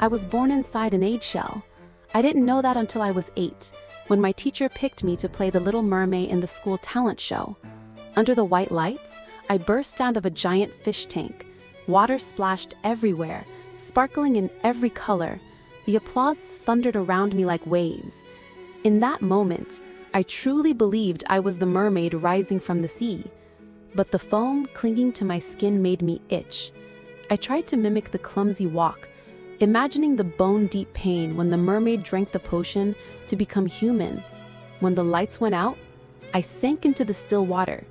I was born inside an eggshell. I didn't know that until I was 8, when my teacher picked me to play the Little Mermaid in the school talent show. Under the white lights, I burst out of a giant fish tank. Water splashed everywhere, sparkling in every color. The applause thundered around me like waves. In that moment, I truly believed I was the mermaid rising from the sea. But the foam clinging to my skin made me itch. I tried to mimic the clumsy walk, imagining the bone-deep pain when the mermaid drank the potion to become human. When the lights went out, I sank into the still water.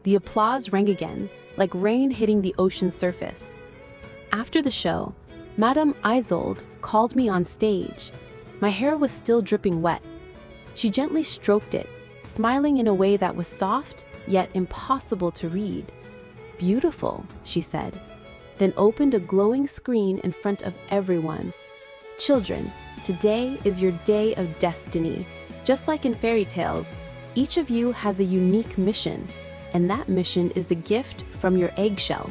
The applause rang again, like rain hitting the ocean's surface. After the show, Madame Isolde called me on stage. My hair was still dripping wet. She gently stroked it, smiling in a way that was soft, yet impossible to read. "Beautiful," she said, then opened a glowing screen in front of everyone. "Children, today is your day of destiny. Just like in fairy tales, each of you has a unique mission, and that mission is the gift from your eggshell."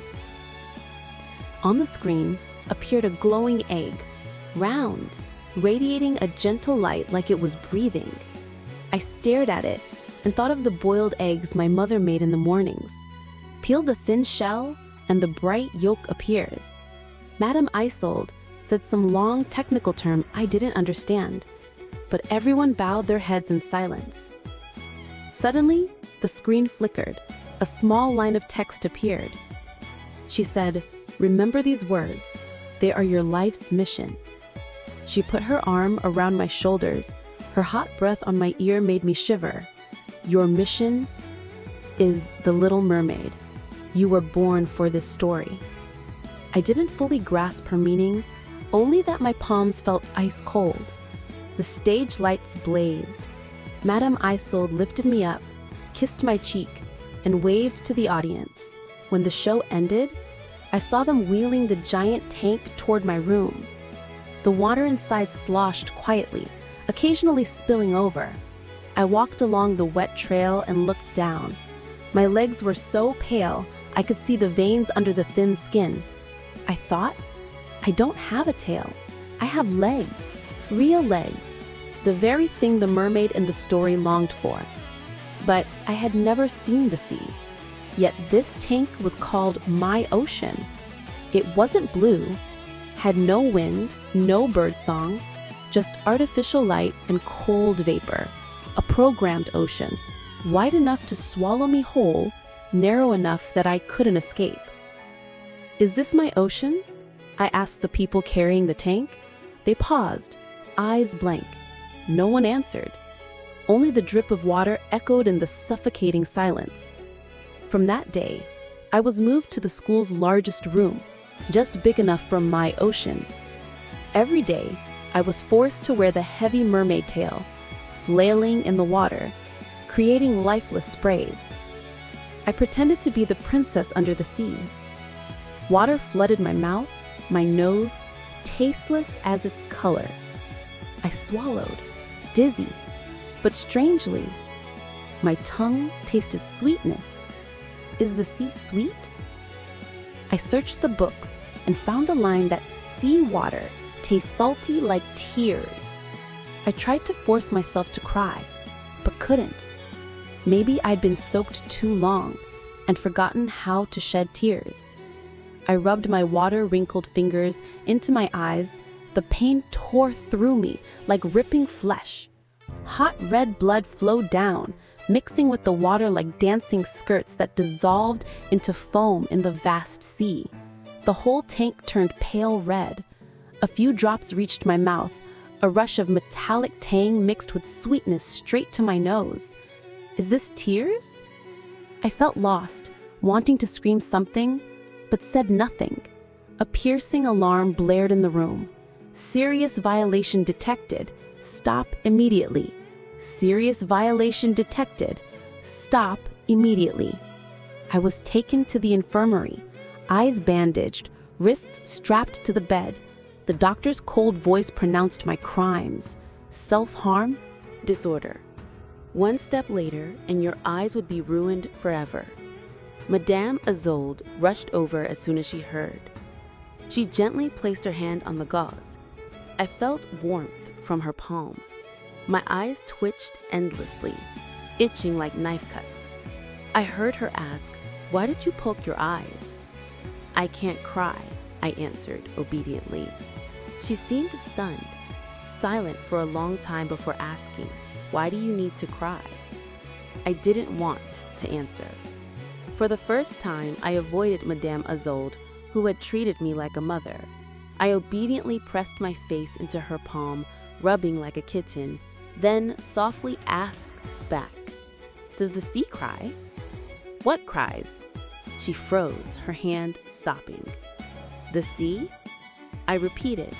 On the screen appeared a glowing egg, round, radiating a gentle light like it was breathing. I stared at it and thought of the boiled eggs my mother made in the mornings. Peel the thin shell, and the bright yolk appears. Madame Isolde said some long technical term I didn't understand, but everyone bowed their heads in silence. Suddenly, the screen flickered. A small line of text appeared. She said, "Remember these words. They are your life's mission." She put her arm around my shoulders. Her hot breath on my ear made me shiver. "Your mission is the Little Mermaid. You were born for this story." I didn't fully grasp her meaning, only that my palms felt ice cold. The stage lights blazed. Madame Isolde lifted me up, kissed my cheek, and waved to the audience. When the show ended, I saw them wheeling the giant tank toward my room. The water inside sloshed quietly, occasionally spilling over. I walked along the wet trail and looked down. My legs were so pale, I could see the veins under the thin skin. I thought, I don't have a tail. I have legs, real legs, the very thing the mermaid in the story longed for. But I had never seen the sea. Yet this tank was called my ocean. It wasn't blue, had no wind, no birdsong, just artificial light and cold vapor. A programmed ocean, wide enough to swallow me whole, narrow enough that I couldn't escape. "Is this my ocean?" I asked the people carrying the tank. They paused, eyes blank. No one answered. Only the drip of water echoed in the suffocating silence. From that day, I was moved to the school's largest room, just big enough for my ocean. Every day, I was forced to wear the heavy mermaid tail, flailing in the water, creating lifeless sprays. I pretended to be the princess under the sea. Water flooded my mouth, my nose, tasteless as its color. I swallowed, dizzy, but strangely, my tongue tasted sweetness. Is the sea sweet? I searched the books and found a line that seawater tastes salty like tears. I tried to force myself to cry, but couldn't. Maybe I'd been soaked too long and forgotten how to shed tears. I rubbed my water-wrinkled fingers into my eyes. The pain tore through me like ripping flesh. Hot red blood flowed down, mixing with the water like dancing skirts that dissolved into foam in the vast sea. The whole tank turned pale red. A few drops reached my mouth, a rush of metallic tang mixed with sweetness straight to my nose. Is this tears? I felt lost, wanting to scream something, but said nothing. A piercing alarm blared in the room. "Serious violation detected. Stop immediately. Serious violation detected. Stop immediately." I was taken to the infirmary, eyes bandaged, wrists strapped to the bed. The doctor's cold voice pronounced my crimes: self-harm, disorder. One step later, and your eyes would be ruined forever. Madame Isolde rushed over as soon as she heard. She gently placed her hand on the gauze, I felt warmth from her palm. My eyes twitched endlessly, itching like knife cuts. I heard her ask, "Why did you poke your eyes?" "I can't cry," I answered obediently. She seemed stunned, silent for a long time before asking, "Why do you need to cry?" I didn't want to answer. For the first time, I avoided Madame Isolde, who had treated me like a mother. I obediently pressed my face into her palm, rubbing like a kitten, then softly asked back, "Does the sea cry?" "What cries?" She froze, her hand stopping. "The sea?" I repeated.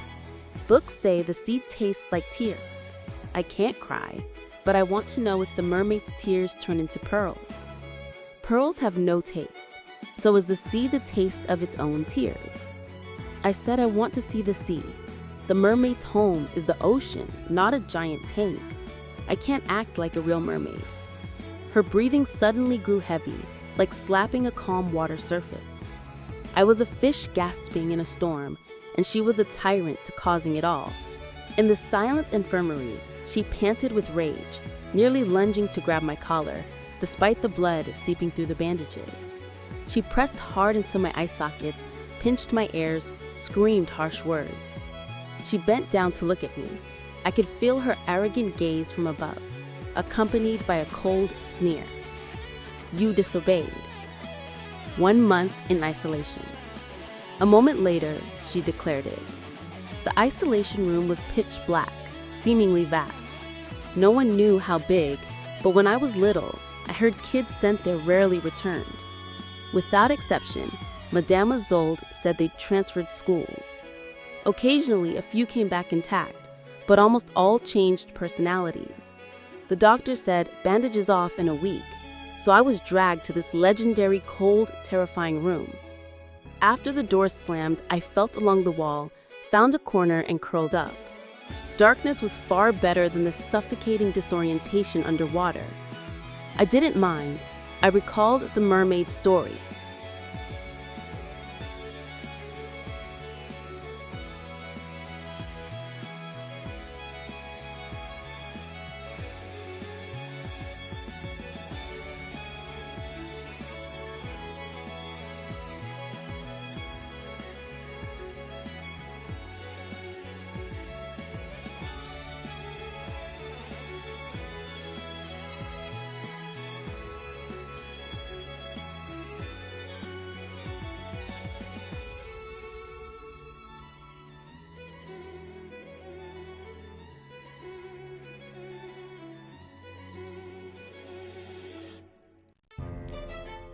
"Books say the sea tastes like tears. I can't cry, but I want to know if the mermaid's tears turn into pearls." "Pearls have no taste, so is the sea the taste of its own tears?" I said I want to see the sea. The mermaid's home is the ocean, not a giant tank. I can't act like a real mermaid. Her breathing suddenly grew heavy, like slapping a calm water surface. I was a fish gasping in a storm, and she was a tyrant to causing it all. In the silent infirmary, she panted with rage, nearly lunging to grab my collar, despite the blood seeping through the bandages. She pressed hard into my eye sockets, pinched my ears, screamed harsh words. She bent down to look at me. I could feel her arrogant gaze from above, accompanied by a cold sneer. "You disobeyed." 1 month in isolation. A moment later, she declared it. The isolation room was pitch black, seemingly vast. No one knew how big, but when I was little, I heard kids sent there rarely returned. Without exception, Madame Isolde said they transferred schools. Occasionally, a few came back intact, but almost all changed personalities. The doctor said bandages off in a week, so I was dragged to this legendary cold, terrifying room. After the door slammed, I felt along the wall, found a corner, and curled up. Darkness was far better than the suffocating disorientation underwater. I didn't mind. I recalled the mermaid story.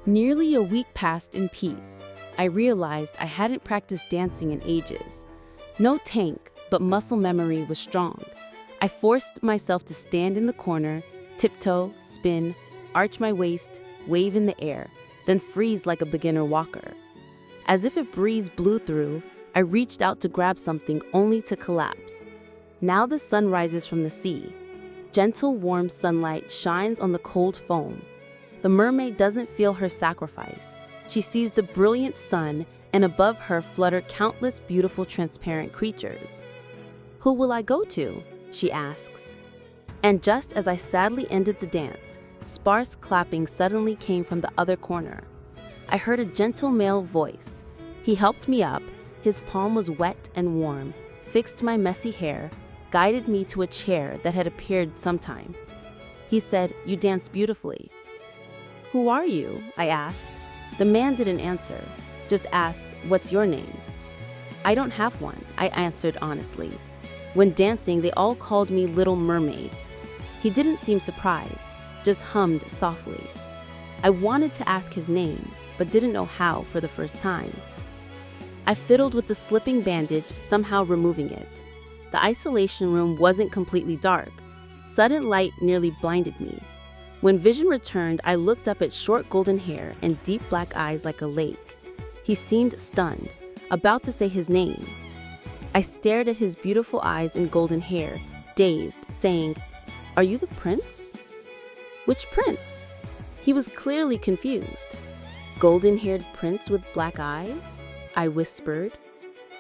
Nearly a week passed in peace. I realized I hadn't practiced dancing in ages. No tank, but muscle memory was strong. I forced myself to stand in the corner, tiptoe, spin, arch my waist, wave in the air, then freeze like a beginner walker. As if a breeze blew through, I reached out to grab something only to collapse. Now the sun rises from the sea. Gentle, warm sunlight shines on the cold foam. The mermaid doesn't feel her sacrifice. She sees the brilliant sun, and above her flutter countless beautiful transparent creatures. "Who will I go to?" she asks. And just as I sadly ended the dance, sparse clapping suddenly came from the other corner. I heard a gentle male voice. He helped me up. His palm was wet and warm, fixed my messy hair, guided me to a chair that had appeared sometime. He said, "You dance beautifully." "Who are you?" I asked. The man didn't answer, just asked, "What's your name?" "I don't have one," I answered honestly. When dancing, they all called me Little Mermaid. He didn't seem surprised, just hummed softly. I wanted to ask his name, but didn't know how for the first time. I fiddled with the slipping bandage, somehow removing it. The isolation room wasn't completely dark. Sudden light nearly blinded me. When vision returned, I looked up at short golden hair and deep black eyes like a lake. He seemed stunned, about to say his name. I stared at his beautiful eyes and golden hair, dazed, saying, "Are you the prince?" "Which prince?" He was clearly confused. "Golden-haired prince with black eyes?" I whispered.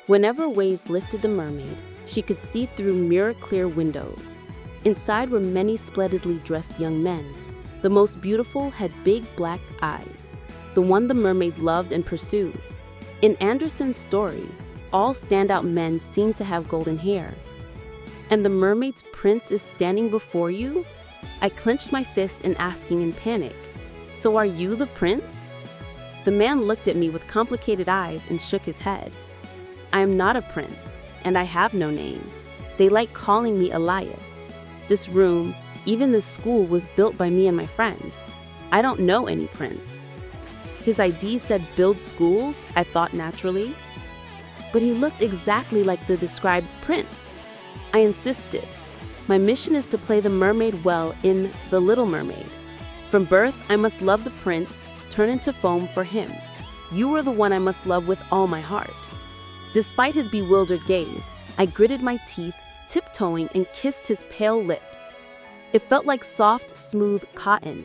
Whenever waves lifted the mermaid, she could see through mirror-clear windows. Inside were many splendidly dressed young men. The most beautiful had big black eyes, the one the mermaid loved and pursued. In Andersen's story, all standout men seem to have golden hair. And the mermaid's prince is standing before you? I clenched my fist and asking in panic, "So are you the prince?" The man looked at me with complicated eyes and shook his head. "I am not a prince, and I have no name. They like calling me Elias. This room, even this school, was built by me and my friends. I don't know any prince." His ID said build schools, I thought naturally. But he looked exactly like the described prince. I insisted. My mission is to play the mermaid well in The Little Mermaid. From birth, I must love the prince, turn into foam for him. You are the one I must love with all my heart. Despite his bewildered gaze, I gritted my teeth, tiptoeing and kissed his pale lips. It felt like soft, smooth cotton,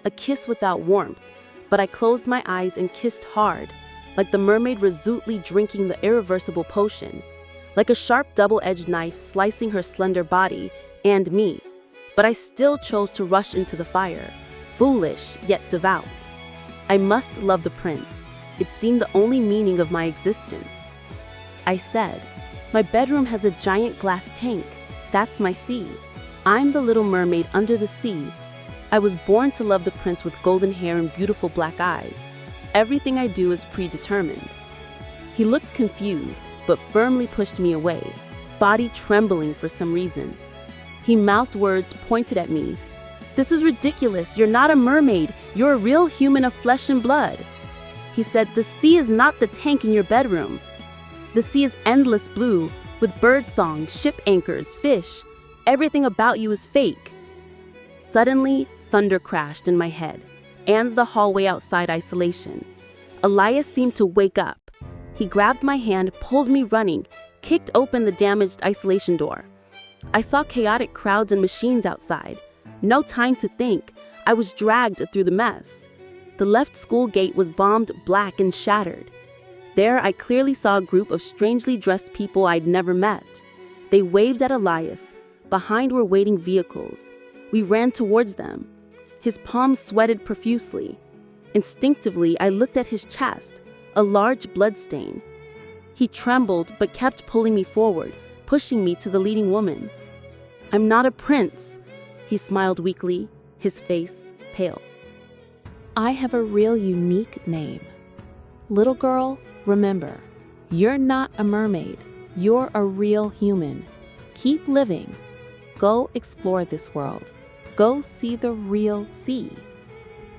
a kiss without warmth, but I closed my eyes and kissed hard, like the mermaid resolutely drinking the irreversible potion, like a sharp double-edged knife slicing her slender body and me. But I still chose to rush into the fire, foolish yet devout. I must love the prince. It seemed the only meaning of my existence. I said, "My bedroom has a giant glass tank. That's my sea. I'm the little mermaid under the sea. I was born to love the prince with golden hair and beautiful black eyes. Everything I do is predetermined." He looked confused, but firmly pushed me away, body trembling for some reason. He mouthed words pointed at me. "This is ridiculous. You're not a mermaid. You're a real human of flesh and blood." He said, "The sea is not the tank in your bedroom. The sea is endless blue, with birdsong, ship anchors, fish. Everything about you is fake." Suddenly, thunder crashed in my head, and the hallway outside isolation. Elias seemed to wake up. He grabbed my hand, pulled me running, kicked open the damaged isolation door. I saw chaotic crowds and machines outside. No time to think. I was dragged through the mess. The left school gate was bombed black and shattered. There I clearly saw a group of strangely dressed people I'd never met. They waved at Elias. Behind were waiting vehicles. We ran towards them. His palms sweated profusely. Instinctively, I looked at his chest, a large bloodstain. He trembled but kept pulling me forward, pushing me to the leading woman. "I'm not a prince," he smiled weakly, his face pale. "I have a real unique name. Little girl, remember, you're not a mermaid. You're a real human. Keep living. Go explore this world. Go see the real sea."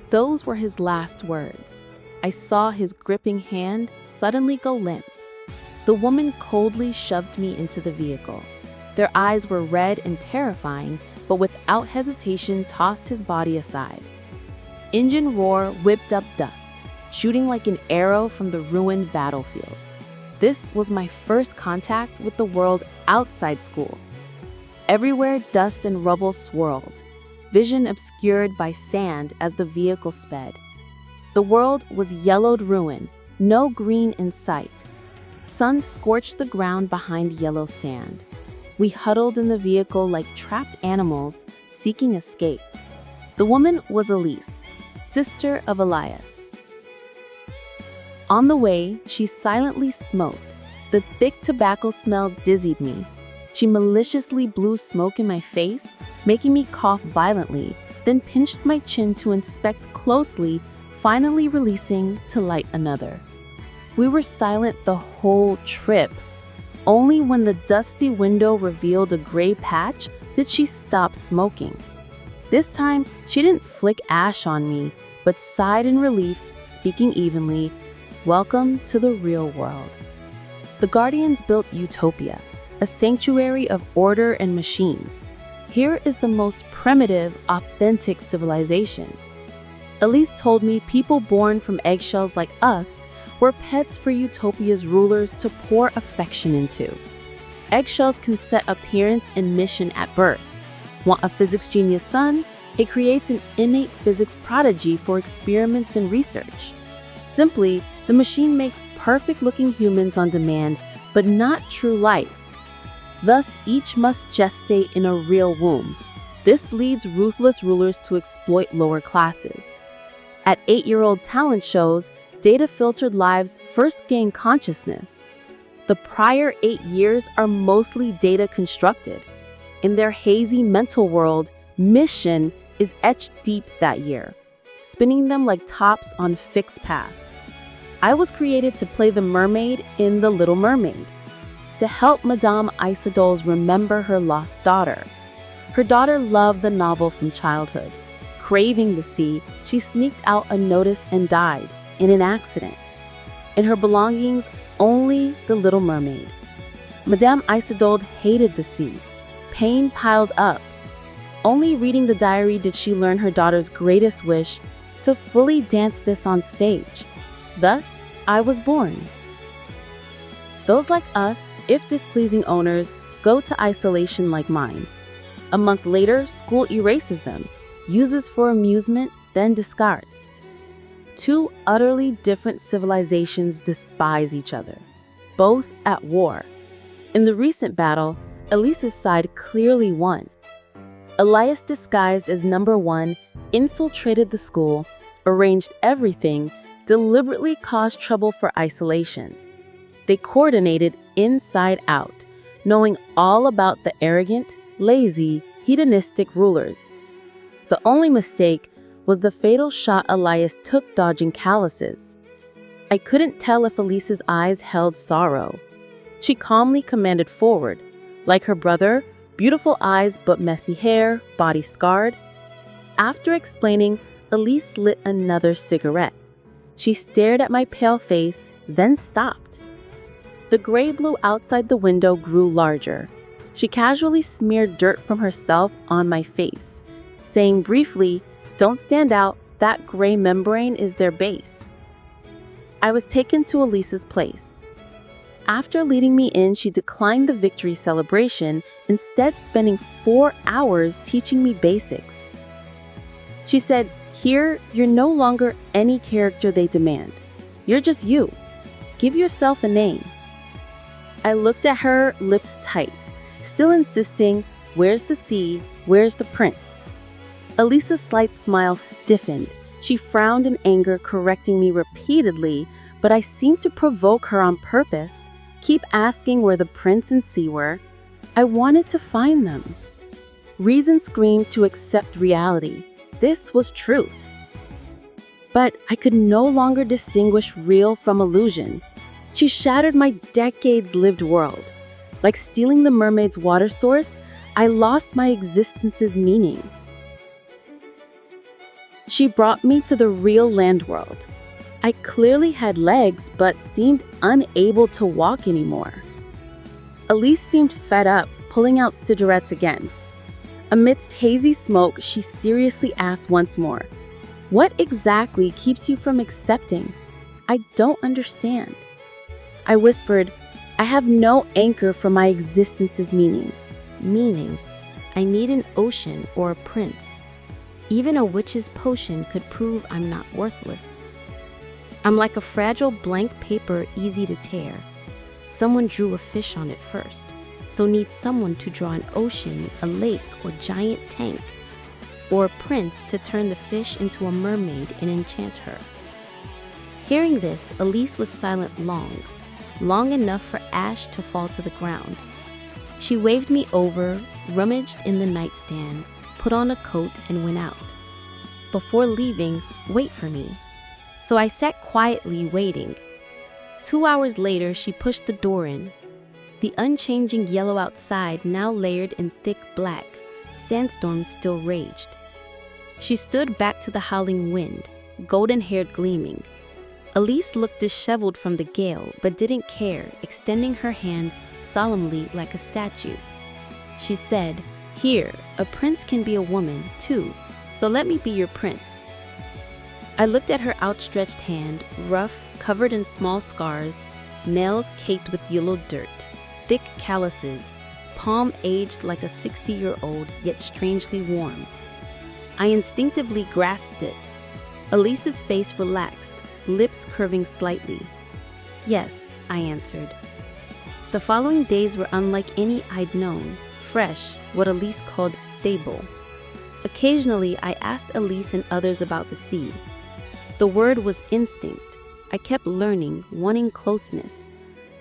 Those were his last words. I saw his gripping hand suddenly go limp. The woman coldly shoved me into the vehicle. Their eyes were red and terrifying, but without hesitation tossed his body aside. Engine roar whipped up dust, shooting like an arrow from the ruined battlefield. This was my first contact with the world outside school. Everywhere dust and rubble swirled, vision obscured by sand as the vehicle sped. The world was yellowed ruin, no green in sight. Sun scorched the ground behind yellow sand. We huddled in the vehicle like trapped animals seeking escape. The woman was Elise, sister of Elias. On the way, she silently smoked. The thick tobacco smell dizzied me. She maliciously blew smoke in my face, making me cough violently, then pinched my chin to inspect closely, finally releasing to light another. We were silent the whole trip. Only when the dusty window revealed a gray patch did she stop smoking. This time, she didn't flick ash on me, but sighed in relief, speaking evenly, "Welcome to the real world." The Guardians built Utopia, a sanctuary of order and machines. Here is the most primitive, authentic civilization. Elise told me people born from eggshells like us were pets for Utopia's rulers to pour affection into. Eggshells can set appearance and mission at birth. Want a physics genius son? It creates an innate physics prodigy for experiments and research. Simply, the machine makes perfect-looking humans on demand, but not true life. Thus, each must gestate in a real womb. This leads ruthless rulers to exploit lower classes. At 8-year-old talent shows, data-filtered lives first gain consciousness. The prior 8 years are mostly data-constructed. In their hazy mental world, mission is etched deep that year, spinning them like tops on fixed paths. I was created to play the mermaid in The Little Mermaid, to help Madame Isadoles remember her lost daughter. Her daughter loved the novel from childhood. Craving the sea, she sneaked out unnoticed and died in an accident. In her belongings, only the Little Mermaid. Madame Isadoles hated the sea. Pain piled up. Only reading the diary did she learn her daughter's greatest wish to fully dance this on stage. Thus, I was born. Those like us, if displeasing owners, go to isolation like mine. A month later, school erases them, uses for amusement, then discards. Two utterly different civilizations despise each other, both at war. In the recent battle, Elise's side clearly won. Elias, disguised as number 1, infiltrated the school, arranged everything, deliberately caused trouble for isolation. They coordinated inside out, knowing all about the arrogant, lazy, hedonistic rulers. The only mistake was the fatal shot Elias took dodging calluses. I couldn't tell if Elise's eyes held sorrow. She calmly commanded forward. Like her brother, beautiful eyes but messy hair, body scarred. After explaining, Elise lit another cigarette. She stared at my pale face, then stopped. The gray blue outside the window grew larger. She casually smeared dirt from herself on my face, saying briefly, "Don't stand out, that gray membrane is their base." I was taken to Elise's place. After leading me in, she declined the victory celebration, instead spending 4 hours teaching me basics. She said, "Here, you're no longer any character they demand. You're just you. Give yourself a name." I looked at her, lips tight, still insisting, "Where's the sea? Where's the prince?" Elisa's slight smile stiffened. She frowned in anger, correcting me repeatedly, but I seemed to provoke her on purpose. Keep asking where the prince and sea were. I wanted to find them. Reason screamed to accept reality. This was truth. But I could no longer distinguish real from illusion. She shattered my decades-lived world. Like stealing the mermaid's water source, I lost my existence's meaning. She brought me to the real land world. I clearly had legs, but seemed unable to walk anymore. Elise seemed fed up, pulling out cigarettes again. Amidst hazy smoke, she seriously asked once more, "What exactly keeps you from accepting? I don't understand." I whispered, "I have no anchor for my existence's meaning." Meaning, I need an ocean or a prince. Even a witch's potion could prove I'm not worthless. I'm like a fragile blank paper, easy to tear. Someone drew a fish on it first, so need someone to draw an ocean, a lake, or giant tank, or a prince to turn the fish into a mermaid and enchant her. Hearing this, Elise was silent long enough for ash to fall to the ground. She waved me over, rummaged in the nightstand, put on a coat, and went out. Before leaving, "Wait for me." So I sat quietly waiting. 2 hours later, she pushed the door in. The unchanging yellow outside now layered in thick black. Sandstorms still raged. She stood back to the howling wind, golden-haired gleaming. Elise looked disheveled from the gale, but didn't care, extending her hand solemnly like a statue. She said, "Here, a prince can be a woman, too, so let me be your prince." I looked at her outstretched hand, rough, covered in small scars, nails caked with yellow dirt, thick calluses, palm aged like a 60-year-old, yet strangely warm. I instinctively grasped it. Elise's face relaxed, lips curving slightly. "Yes," I answered. The following days were unlike any I'd known, fresh, what Elise called stable. Occasionally, I asked Elise and others about the sea. The word was instinct. I kept learning, wanting closeness.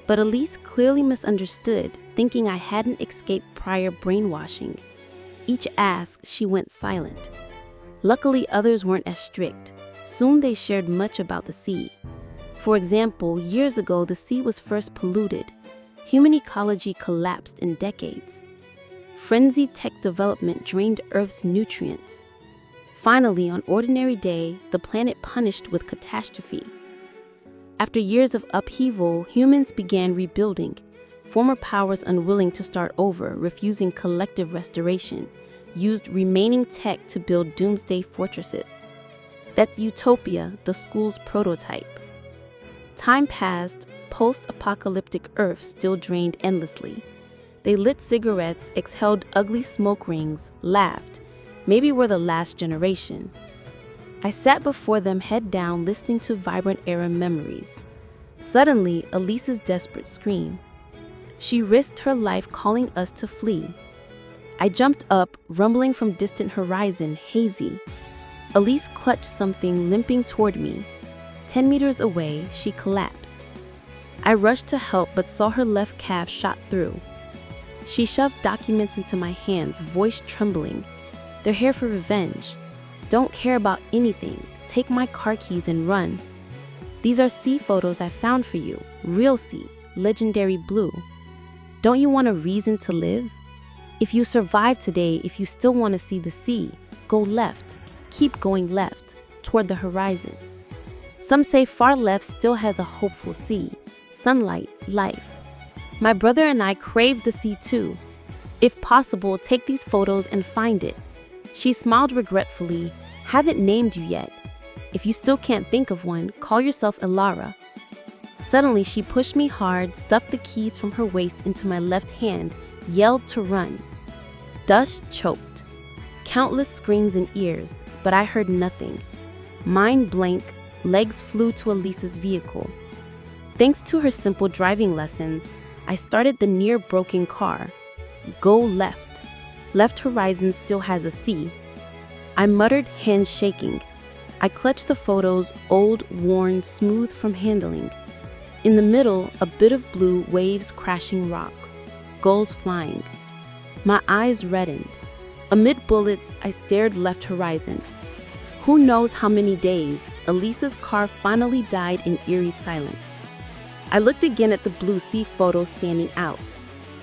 But Elise clearly misunderstood, thinking I hadn't escaped prior brainwashing. Each ask, she went silent. Luckily, others weren't as strict. Soon they shared much about the sea. For example, years ago, the sea was first polluted. Human ecology collapsed in decades. Frenzied tech development drained Earth's nutrients. Finally, on ordinary day, the planet punished with catastrophe. After years of upheaval, humans began rebuilding. Former powers unwilling to start over, refusing collective restoration, used remaining tech to build doomsday fortresses. That's Utopia, the school's prototype. Time passed, post-apocalyptic Earth still drained endlessly. They lit cigarettes, exhaled ugly smoke rings, laughed. Maybe we're the last generation. I sat before them head down, listening to vibrant era memories. Suddenly, Elise's desperate scream. She risked her life calling us to flee. I jumped up, rumbling from distant horizon, hazy. Elise clutched something, limping toward me. 10 meters away, she collapsed. I rushed to help but saw her left calf shot through. She shoved documents into my hands, voice trembling. They're here for revenge. Don't care about anything. Take my car keys and run. These are sea photos I found for you. Real sea, legendary blue. Don't you want a reason to live? If you survive today, if you still want to see the sea, go left. Keep going left, toward the horizon. Some say far left still has a hopeful sea, sunlight, life. My brother and I crave the sea too. If possible, take these photos and find it. She smiled regretfully. Haven't named you yet. If you still can't think of one, call yourself Elara. Suddenly, she pushed me hard, stuffed the keys from her waist into my left hand, yelled to run. Dust choked. Countless screams in ears, but I heard nothing. Mind blank, legs flew to Elise's vehicle. Thanks to her simple driving lessons, I started the near-broken car. Go left. Left horizon still has a sea. I muttered, hands shaking. I clutched the photos, old, worn, smooth from handling. In the middle, a bit of blue, waves crashing rocks, gulls flying. My eyes reddened. Amid bullets, I stared left horizon. Who knows how many days, Elise's car finally died in eerie silence. I looked again at the blue sea photo standing out.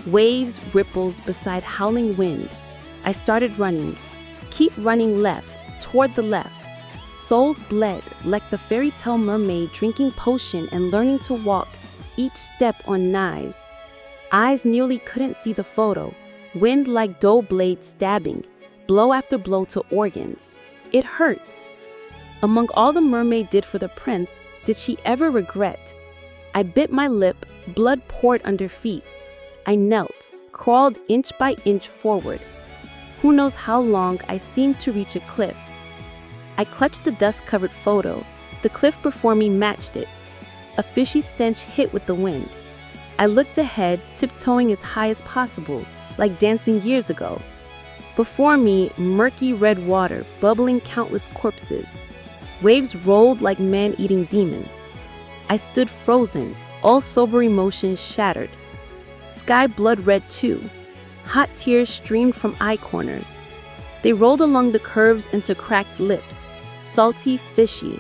Waves, ripples beside howling wind. I started running. Keep running left, toward the left. Souls bled like the fairy tale mermaid drinking potion and learning to walk, each step on knives. Eyes nearly couldn't see the photo. Wind like dull blades stabbing, blow after blow to organs. It hurts. Among all the mermaid did for the prince, did she ever regret? I bit my lip, blood poured under feet. I knelt, crawled inch by inch forward. Who knows how long I seemed to reach a cliff. I clutched the dust-covered photo. The cliff before me matched it. A fishy stench hit with the wind. I looked ahead, tiptoeing as high as possible, like dancing years ago. Before me, murky red water, bubbling countless corpses. Waves rolled like man-eating demons. I stood frozen, all sober emotions shattered. Sky blood red too. Hot tears streamed from eye corners. They rolled along the curves into cracked lips, salty, fishy.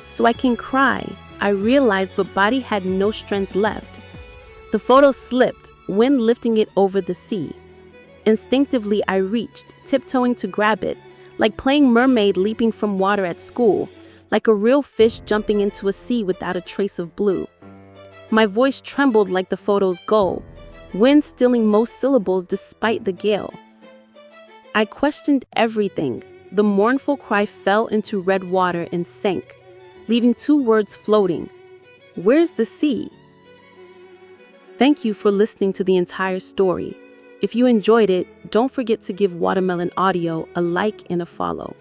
So I can cry, I realized, but body had no strength left. The photo slipped, wind lifting it over the sea. Instinctively, I reached, tiptoeing to grab it, like playing mermaid leaping from water at school, like a real fish jumping into a sea without a trace of blue. My voice trembled like the photo's goal, wind stealing most syllables despite the gale. I questioned everything. The mournful cry fell into red water and sank, leaving two words floating. Where's the sea? Thank you for listening to the entire story. If you enjoyed it, don't forget to give Watermelon Audio a like and a follow.